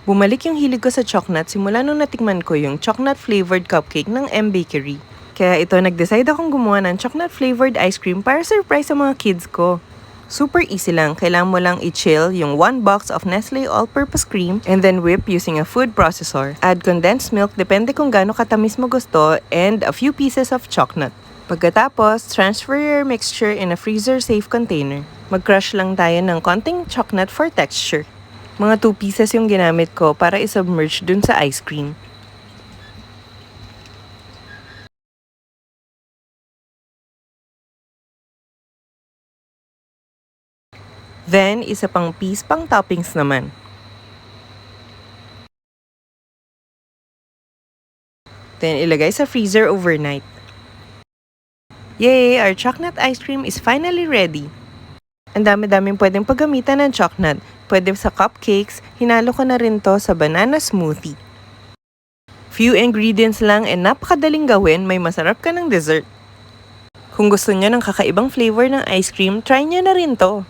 Bumalik yung hilig ko sa chocolate simula nung natikman ko yung chocolate-flavored cupcake ng M Bakery. Kaya ito, nag-decide akong gumawa ng chocolate-flavored ice cream para surprise sa mga kids ko. Super easy lang, kailangan mo lang i-chill yung 1 box of Nestle all-purpose cream and then whip using a food processor. Add condensed milk, depende kung gaano katamis mo gusto, and a few pieces of chocolate. Pagkatapos, transfer your mixture in a freezer-safe container. Mag-crush lang tayo ng konting chocolate for texture. Mga 2 pieces yung ginamit ko para isubmerge dun sa ice cream. Then, isa pang piece pang toppings naman. Then, ilagay sa freezer overnight. Yay! Our chocolate ice cream is finally ready. Ang dami-daming pwedeng paggamitan ng chocolate. Pwede sa cupcakes, hinalo ko na rin to sa banana smoothie. Few ingredients lang and napakadaling gawin, may masarap ka ng dessert. Kung gusto niyo ng kakaibang flavor ng ice cream, try niyo na rin to.